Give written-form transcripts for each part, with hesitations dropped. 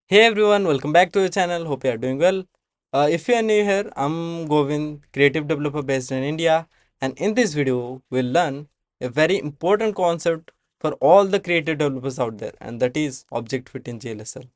Hey everyone, welcome back to the channel. Hope you are doing well. If you are new here, I'm Govind, creative developer based in India, and in this video, we'll learn a very important concept for all the creative developers out there, and that is object fit in GLSL.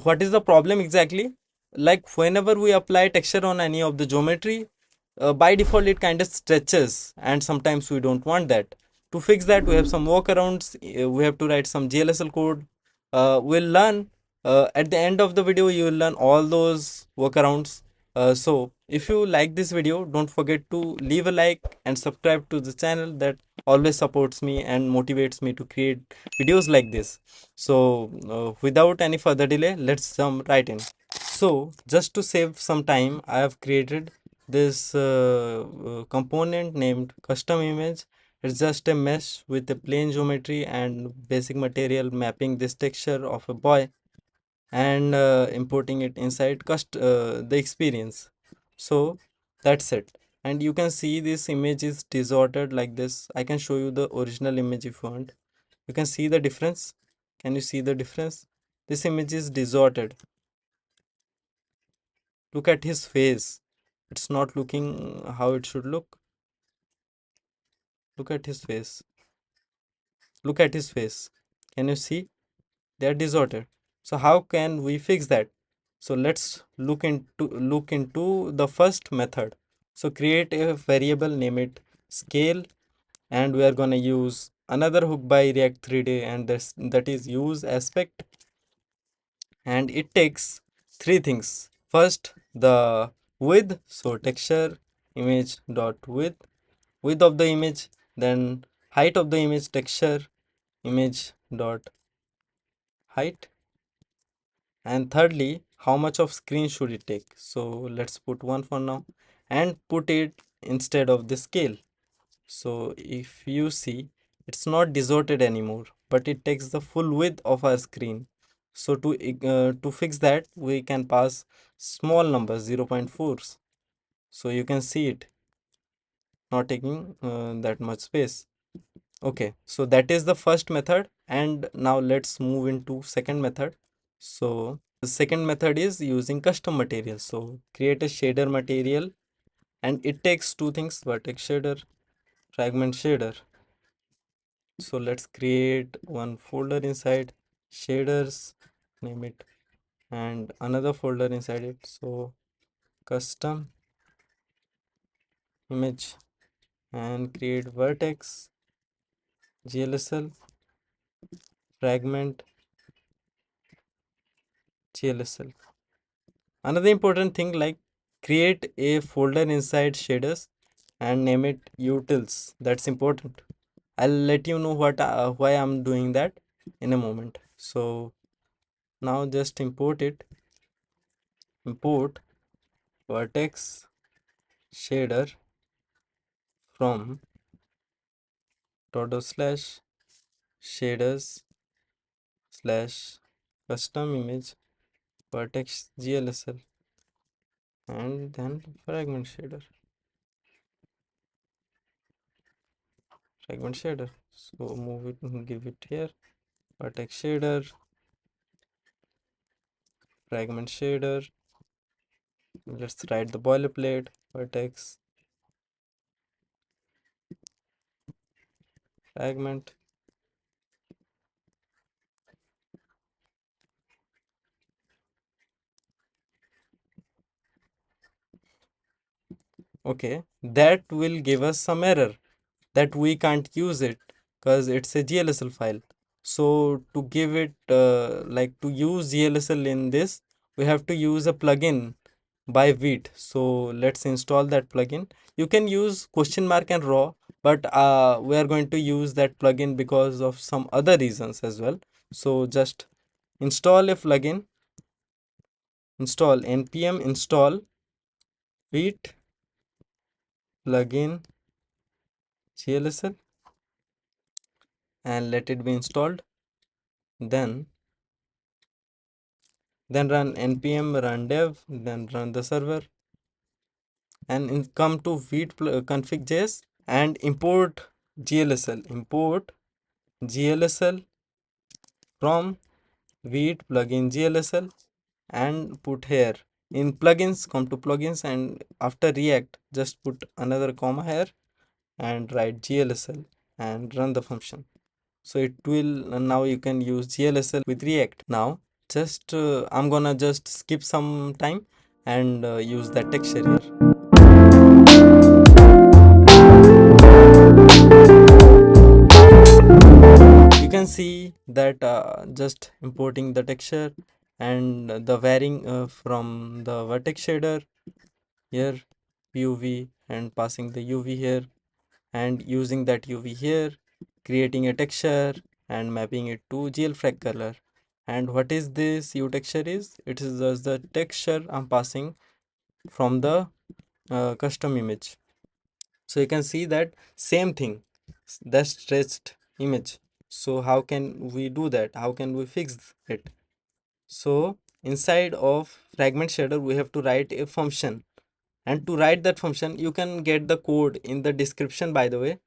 What is the problem exactly? Like whenever we apply texture on any of the geometry, by default it kind of stretches, and sometimes we don't want that. To fix that, we have some workarounds. We have to write some GLSL code. We'll learn at the end of the video. You will learn all those workarounds. So if you like this video, don't forget to leave a like and subscribe to the channel. That always supports me and motivates me to create videos like this. So, without any further delay, let's jump right in. So, just to save some time, I have created this component named custom image. It's just a mesh with a plain geometry and basic material mapping this texture of a boy and importing it inside the experience. So that's it. And you can see this image is distorted like this. I can show you the original image if you want. You can see the difference. Can you see the difference? This image is distorted. Look at his face. It's not looking how it should look. Look at his face. Look at his face. Can you see? They are distorted. So how can we fix that? So let's look into the first method. So create a variable, name it scale, and we are gonna use another hook by React 3D, and that is use aspect, and it takes three things. First, the width, so texture image dot width of the image, then height of the image, texture image dot height, and thirdly, how much of screen should it take. So let's put one for now and put it instead of the scale. So if you see, it's not distorted anymore, but it takes the full width of our screen. So to fix that, we can pass small numbers 0.4s. So you can see it not taking that much space. Okay, so that is the first method, and now let's move into second method. So the second method is using custom material. So create a shader material, and it takes two things: vertex shader, fragment shader. So let's create one folder inside shaders, name it, and another folder inside it. So custom image, and create vertex GLSL fragment GLSL. Another important thing, like create a folder inside shaders and name it utils. That's important. I'll let you know why I'm doing that in a moment. So now just import it. Import vertex shader from // shaders slash custom image vertex GLSL, and then fragment shader. So move it and give it here. Vertex shader, fragment shader. Let's write the boilerplate. Vertex fragment. Okay, that will give us some error that we can't use it because it's a GLSL file. So to give it like to use GLSL in this, we have to use a plugin by Vite. So let's install that plugin. You can use question mark and raw, but we are going to use that plugin because of some other reasons as well. So just install a plugin, install npm install Vite plugin GLSL, and let it be installed. Then run npm run dev, then run the server, and come to vite config.js and import GLSL. Import GLSL from Weed plugin GLSL and put here in plugins, come to plugins, and after React just put another comma here and write GLSL and run the function. So it will now you can use GLSL with React. Now just I'm gonna just skip some time and use that texture here. You can see that just importing the texture and the varying from the vertex shader here, UV, and passing the UV here and using that UV here, creating a texture and mapping it to GLFrag color. And what is this U texture is? It is just the texture I'm passing from the custom image. So you can see that same thing, the stretched image. So how can we do that? How can we fix it? So inside of fragment shader we have to write a function, and to write that function you can get the code in the description, by the way.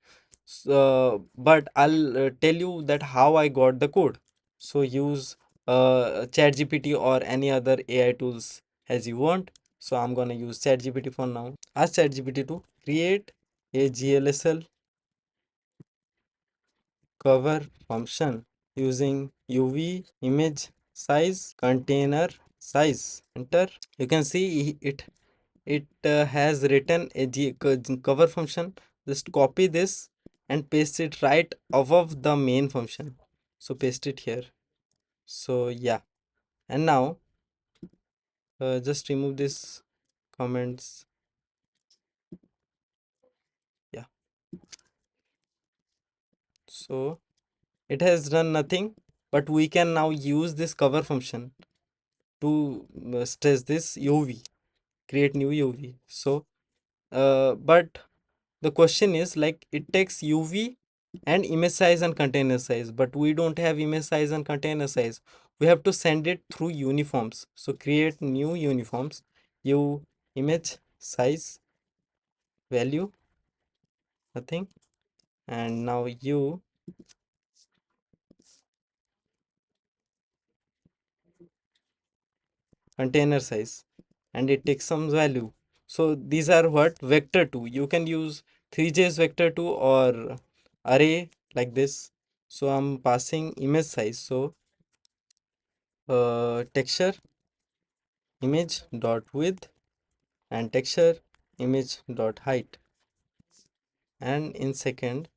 So, but I'll tell you that how I got the code. So use ChatGPT or any other AI tools as you want. So I'm gonna use ChatGPT for now. Ask ChatGPT to create a GLSL cover function using UV image size container size. Enter. You can see it has written a cover function. Just copy this and paste it right above the main function. So paste it here. So yeah, and now just remove this comments. Yeah, so it has done nothing, but we can now use this cover function to stress this UV, create new UV. So but the question is, like, it takes UV and image size and container size, but we don't have image size and container size. We have to send it through uniforms. So create new uniforms, u image size value, nothing, and now u container size, and it takes some value. So these are what vector 2. You can use 3js vector 2 or array like this. So I'm passing image size. So texture image dot width and texture image dot height, and in second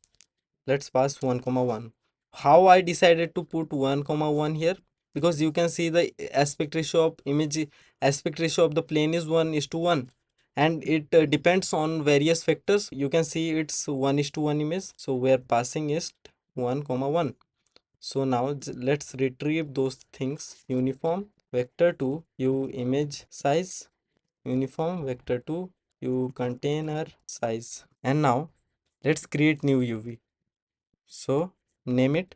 let's pass 1 comma 1. How I decided to put 1 comma 1 here? Because you can see the aspect ratio of image, aspect ratio of the plane is 1 is to 1, and it depends on various factors. You can see it's 1 is to 1 image, so we are passing is 1 comma 1. So now let's retrieve those things. Uniform vector to u image size, uniform vector to u container size, and now let's create new UV. So name it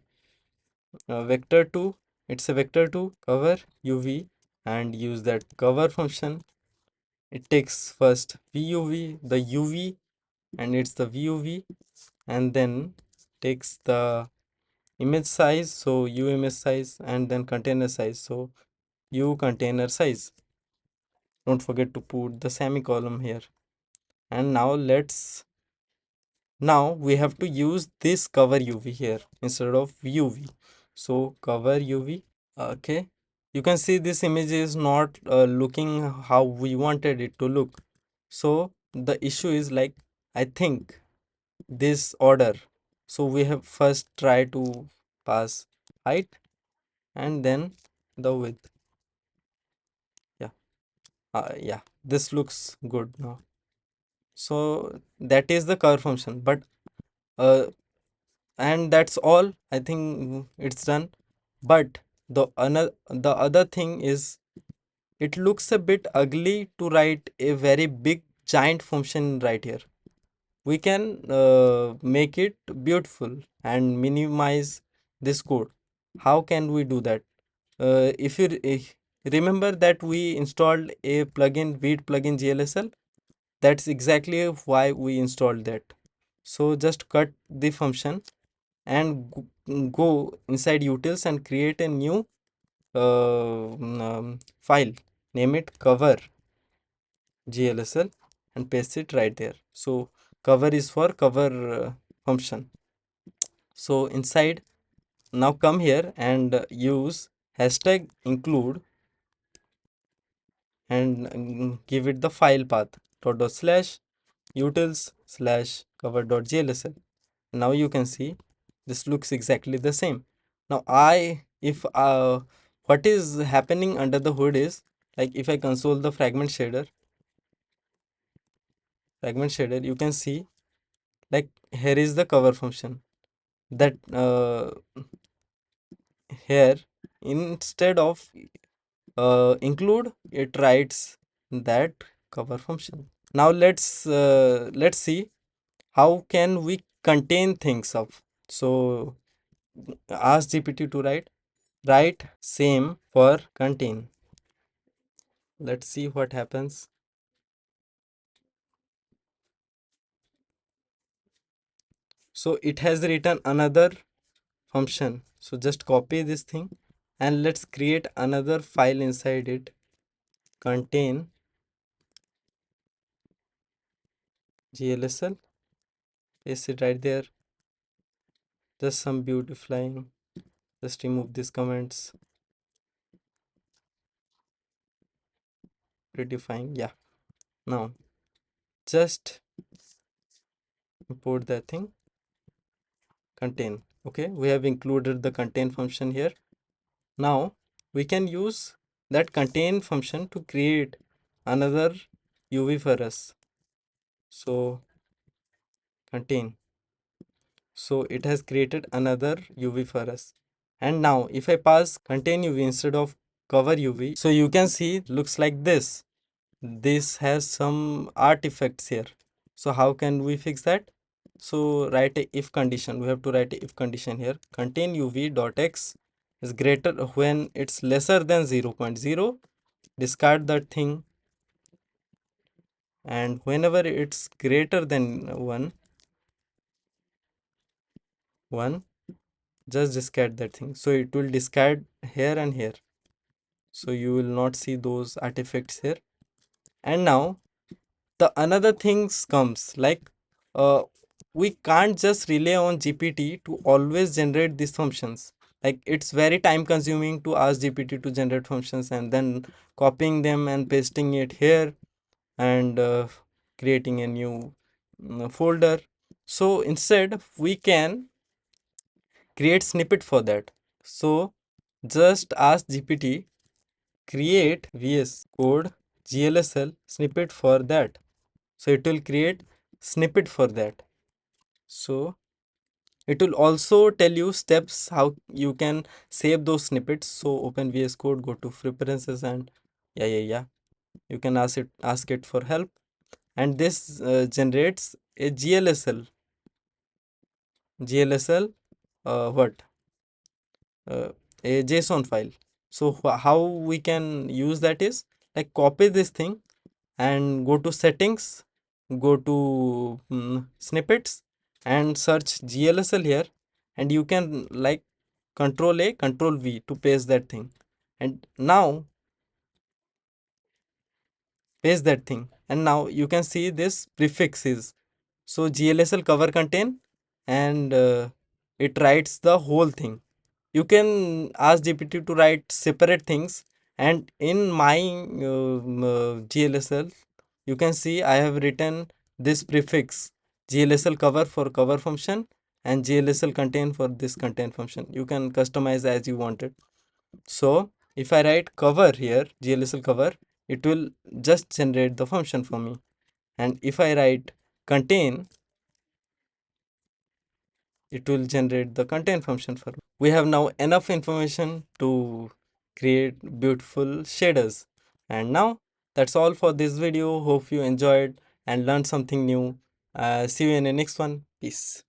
vector 2. It's a vector 2 cover UV, and use that cover function. It takes first VUV, the UV, and it's the VUV, and then takes the image size, so u image size, and then container size, so u container size. Don't forget to put the semicolon here. And now we have to use this cover UV here instead of UV. So cover UV. Okay, you can see this image is not looking how we wanted it to look. So the issue is, like, I think this order. So we have first try to pass height and then the width. Yeah, yeah, this looks good now. So that is the curve function, but uh, and that's all. I think it's done. But the other thing is, it looks a bit ugly to write a very big giant function right here. We can make it beautiful and minimize this code. How can we do that? If you remember that we installed a plugin, Weed plugin GLSL, that's exactly why we installed that. So just cut the function and go inside utils and create a new file, name it cover GLSL, and paste it right there. So cover is for cover function. So inside, now come here and use hashtag include and give it the file path dot slash utils slash cover dot glsl. Now you can see this looks exactly the same. Now if what is happening under the hood is, like, if I console the fragment shader, you can see, like, here is the cover function that here, instead of include, it writes that cover function. Now let's see how can we contain things up. So ask GPT to write same for contain. Let's see what happens. So it has written another function. So just copy this thing and let's create another file inside it, contain GLSL, paste it right there. Just some beautifying, just remove these comments, prettifying, yeah. Now just import that thing, contain. Okay, we have included the contain function here. Now we can use that contain function to create another UV for us. So contain, so it has created another UV for us. And now if I pass contain UV instead of cover UV, so you can see looks like this has some artifacts here. So how can we fix that? So write a if condition. We have to write a if condition here. Contain UV dot x is greater when it's lesser than 0.0, discard that thing, and whenever it's greater than 1, just discard that thing. So it will discard here and here. So you will not see those artifacts here. And now the another things comes, like, uh, we can't just rely on GPT to always generate these functions. Like, it's very time consuming to ask GPT to generate functions and then copying them and pasting it here and creating a new folder. So instead we can create snippet for that. So just ask GPT create VS Code GLSL snippet for that. So it will create snippet for that. So it will also tell you steps how you can save those snippets. So open VS Code, go to preferences, and yeah, you can ask it for help, and this generates a GLSL what a JSON file. So how we can use that is, like, copy this thing and go to settings, go to snippets, and search GLSL here, and you can, like, control A control V to paste that thing, and now paste that thing, and now you can see this prefixes. So GLSL cover contain, and it writes the whole thing. You can ask GPT to write separate things, and in my GLSL, you can see I have written this prefix GLSL cover for cover function and GLSL contain for this contain function. You can customize as you want it. So if I write cover here, GLSL cover, it will just generate the function for me. And if I write contain, it will generate the contain function for me. We have now enough information to create beautiful shaders. And now that's all for this video. Hope you enjoyed and learned something new. See you in the next one. Peace.